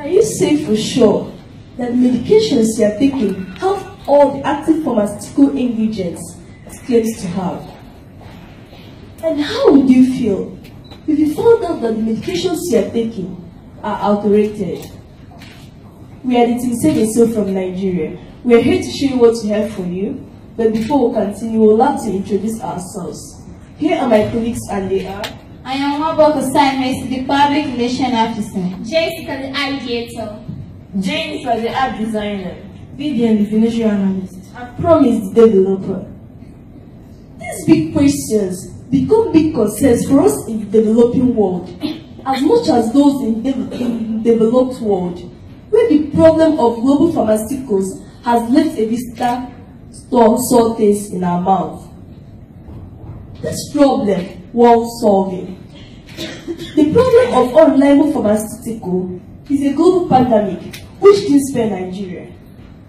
Can you say for sure that medications you are taking have all the active pharmaceutical ingredients it claims to have? And how would you feel if you found out that the medications you are taking are adulterated? We are the Tinsegeso from Nigeria. We are here to show you what we have for you. But before we continue, we would like to introduce ourselves. Here are my colleagues, and they are. I am Anambra, the Public Relations Officer. Jessica, the ideator. James was the app designer. Vivian, the financial analyst. And Promise, the developer. These big questions become big concerns for us in the developing world, as much as those in the developed world, where the problem of global pharmaceuticals has left a bitter sour taste in our mouth. This problem worth solving. The problem of unreliable pharmaceutical is a global pandemic which didn't spare Nigeria.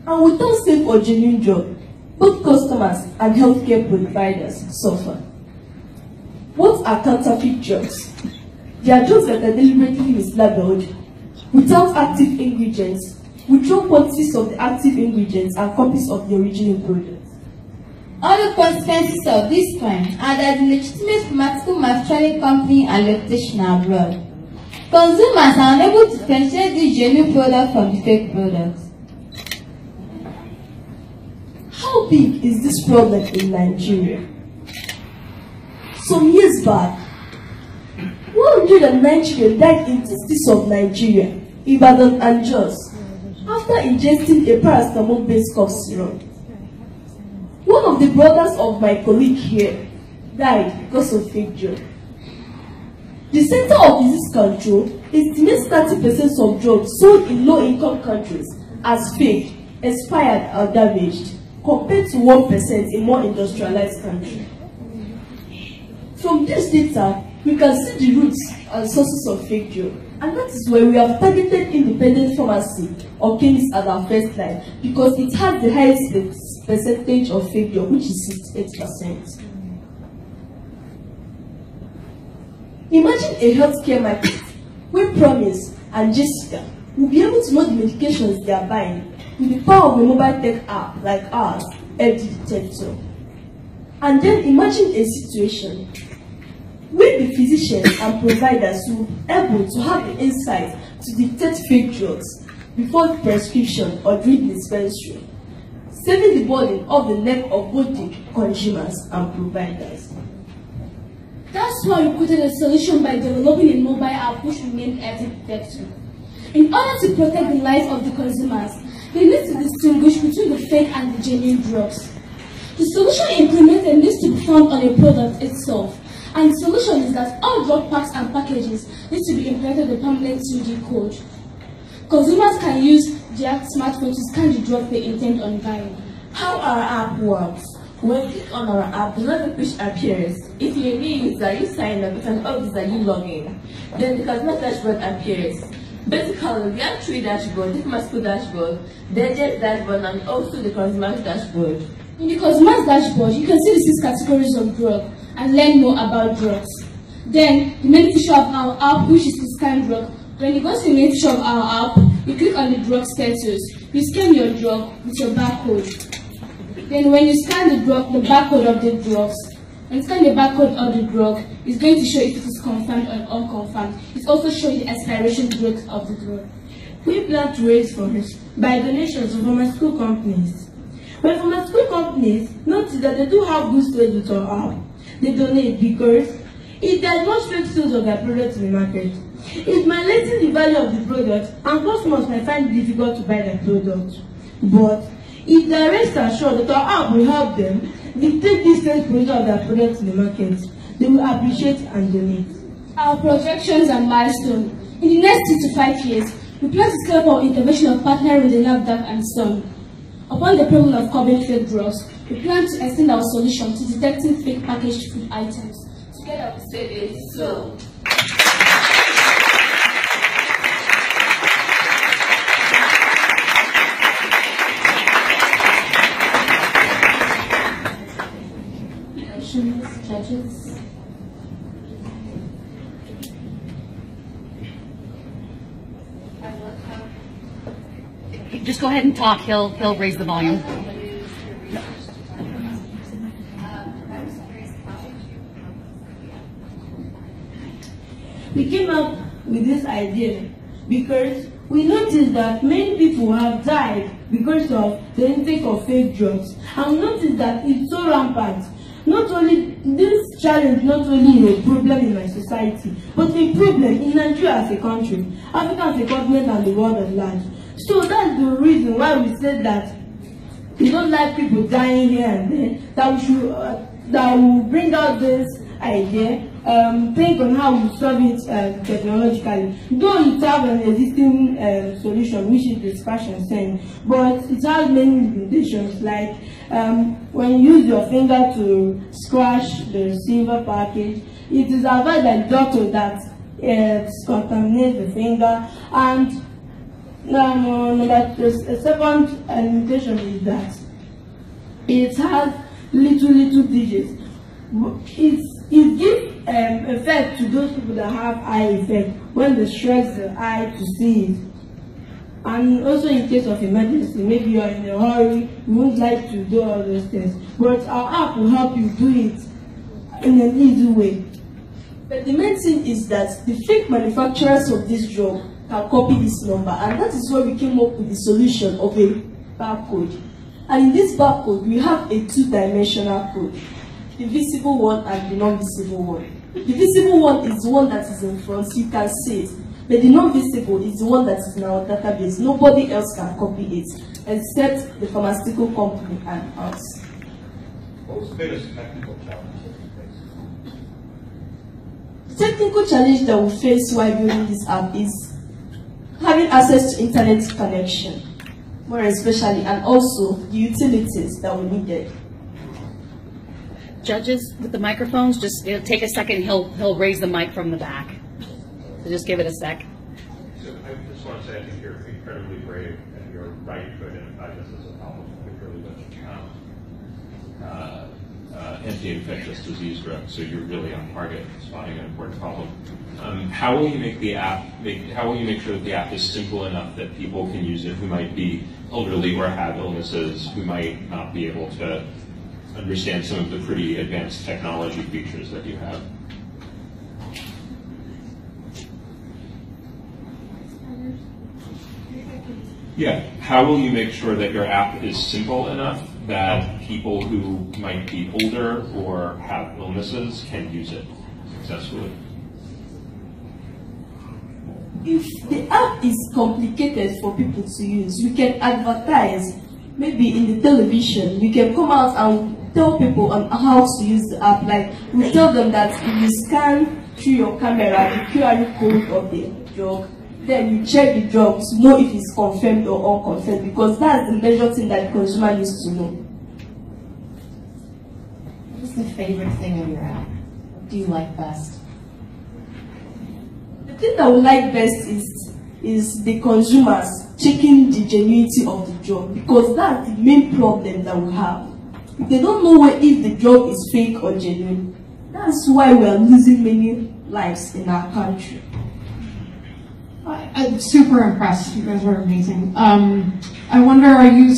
And without safe or genuine drug, both customers and healthcare providers suffer. What are counterfeit drugs? They are drugs that are deliberately mislabeled, without active ingredients, with wrong quantities of the active ingredients and copies of the original product. Other consequences of this crime are that the legitimate pharmaceutical manufacturing company are located abroad. Consumers are unable to differentiate the genuine product from the fake products. How big is this problem in Nigeria? Some years back, 109 children died in the cities of Nigeria, Ibadan and Jos, after ingesting a paracetamol-based cough syrup. One of the brothers of my colleague here died because of fake drug. The Center of Disease Control estimates 30% of drugs sold in low-income countries as fake, expired, or damaged, compared to 1% in more industrialized countries. From this data, we can see the roots and sources of fake drug, and that is why we have targeted independent pharmacy or chemists as our first line, because it has the highest percentage of fake drug, which is 68%. Imagine a healthcare market where Promise and Jessica will be able to know the medications they are buying with the power of a mobile tech app like ours, FD Detector. And then imagine a situation where the physicians and providers will be able to have the insight to detect fake drugs before the prescription or during the dispensary, saving the burden off the neck of both the consumers and providers. That's why we created a solution by developing a mobile app which we named FD Detector. In order to protect the lives of the consumers, they need to distinguish between the fake and the genuine drugs. The solution implemented needs to be found on a product itself. And the solution is that all drug packs and packages need to be implemented with a permanent 2D code. Consumers can use their smartphone to scan the drug they intend on buying. How our app works? When you click on our app, the login page appears. If you're a new user, you sign up. If an old user, you log in. Then the customer dashboard appears. Basically, we have three dashboards: the pharmaceutical dashboard, the agent dashboard, and also the consumer's dashboard. In the consumer's dashboard, you can see the 6 categories of drug and learn more about drugs. Then, the main feature of our app, which is the scan drug. When you go to the main feature of our app, you click on the drug status. You scan your drug with your barcode. Then when you scan the drug, the barcode of the drugs, when you scan the barcode of the drug, it's going to show if it is confirmed or unconfirmed. It also shows the expiration date of the drug. We plan to raise funds by donations to pharmaceutical companies. When pharmaceutical companies notice that they do have good sales with our app, they donate because it does not fake sales of their products in the market. It might lessen the value of the product, and customers might find it difficult to buy their product. But if they rest assured that our app will help them dictate the sales price of their products in the market, they will appreciate and donate. Our projections and milestones. In the next 2 to 5 years, we plan to scale up our intervention of partnering with the NAFDAC and SON. Upon the problem of curbing fake drugs, we plan to extend our solution to detecting fake packaged food items. Together we say it so. Judges. I will have just go ahead and talk. He'll raise the volume. We came up with this idea because we noticed that many people have died because of the intake of fake drugs. And we noticed that it's so rampant. Not only this challenge, not only a problem in my society, but a problem in Nigeria as a country, Africa as a continent, and the world at large. So that's the reason why we said that we don't like people dying here and there, that we should that will bring out this idea, think on how we solve it technologically. Though it has an existing solution, which is the scratch and send, but it has many limitations, like when you use your finger to scratch the receiver package, it is advised by the doctor that it contaminates the finger. And the second limitation is that it has little digits. It gives effect to those people that have eye effect when they stretch the eye to see it. And also in case of emergency, maybe you are in a hurry, you won't like to do all those things. But our app will help you do it in an easy way. But the main thing is that the fake manufacturers of this drug can copy this number, and that is why we came up with the solution of a barcode. And in this barcode, we have a two-dimensional code, the visible one and the non-visible one. The visible one is the one that is in front, you can see it. But the non-visible is the one that is in our database. Nobody else can copy it, except the pharmaceutical company and us. What was the biggest technical challenge? The technical challenge that we face while building this app is having access to internet connection, more especially, and also the utilities that we needed. Judges with the microphones, just it'll take a second. He'll raise the mic from the back. So just give it a sec. So I just want to say I think you're incredibly brave, and you're right to identify this as a problem, particularly with anti-infectious disease drugs. So you're really on target, spotting an important problem. How will you make the app? How will you make sure that the app is simple enough that people can use it who might be elderly or have illnesses, who might not be able to understand some of the pretty advanced technology features that you have? Yeah, how will you make sure that your app is simple enough that people who might be older or have illnesses can use it successfully? If the app is complicated for people to use, we can advertise, maybe in the television. We can come out and tell people on how to use the app. Like, we tell them that if you scan through your camera the QR code of the drug, then you check the drug to know if it's confirmed or unconfirmed, because that's the major thing that the consumer needs to know. What's the favorite thing of your app? What do you like best? The thing that we like best is the consumers checking the genuinity of the drug, because that's the main problem that we have. If they don't know if the drug is fake or genuine, that's why we are losing many lives in our country. I'm super impressed. You guys are amazing. I wonder, are you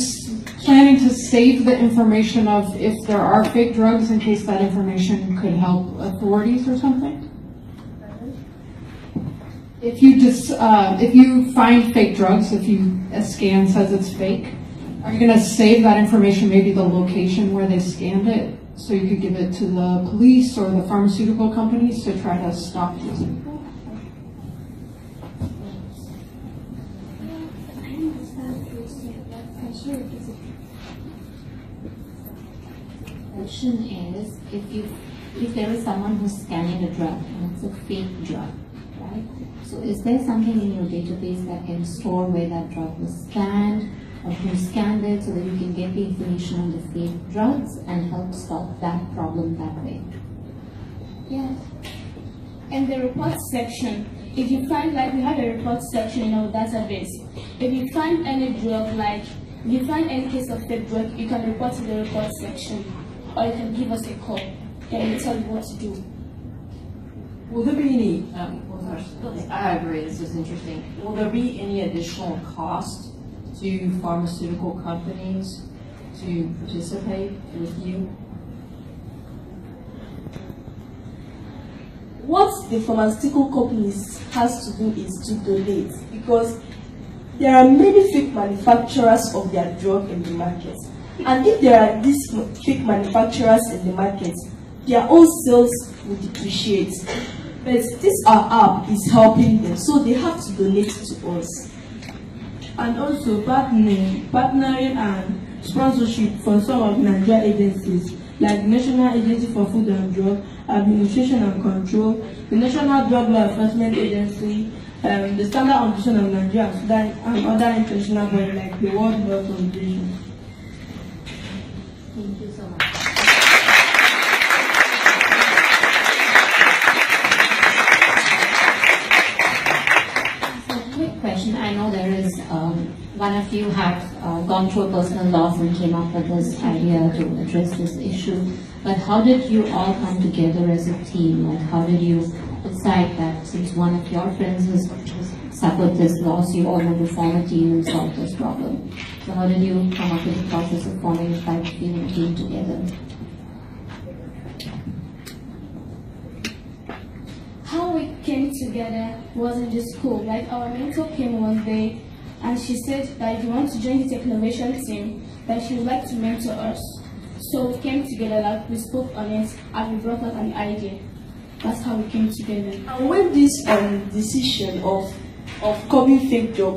planning to save the information of if there are fake drugs in case that information could help authorities or something? If you find fake drugs, if a scan says it's fake, are you going to save that information, maybe the location where they scanned it, so you could give it to the police or the pharmaceutical companies to try to stop these people? Question is, if there is someone who's scanning a drug and it's a fake drug, right? So is there something in your database that can store where that drug was scanned or who scanned it, so that you can get the information on the fake drugs and help stop that problem that way? Yes. And the report section, if you find, like, we have a report section in our database. If you find any drug, like if you find any case of fake drug, you can report to the report section, or you can give us a call and we'll tell you what to do. Will there be any, I agree, this is interesting. Will there be any additional cost to pharmaceutical companies to participate with you? What the pharmaceutical companies has to do is to donate, because there are many fake manufacturers of their drug in the market. And if there are these fake manufacturers in the market, their own sales will depreciate. But this our app is helping them, so they have to donate to us. And also partnering and sponsorship for some of Nigerian agencies like the National Agency for Food and Drug Administration and Control, the National Drug Law Enforcement Agency, the Standard Organization of Nigeria, Sudan, and other international bodies like the World Health Organization. Thank you so much. So, quick question. I know there is one of you have gone through a personal loss and came up with this idea to address this issue. But how did you all come together as a team? Like, how did you decide that since one of your friends has suffered this loss, you all want to form a team and solve this problem? So how did you come up with the process of forming a 5-15 team together? How we came together was in the school. Like, our mentor came one day and she said that if you want to join the Technovation team, that she would like to mentor us. So we came together, like, we spoke on it and we brought up an idea. That's how we came together. And when this decision of coming fake job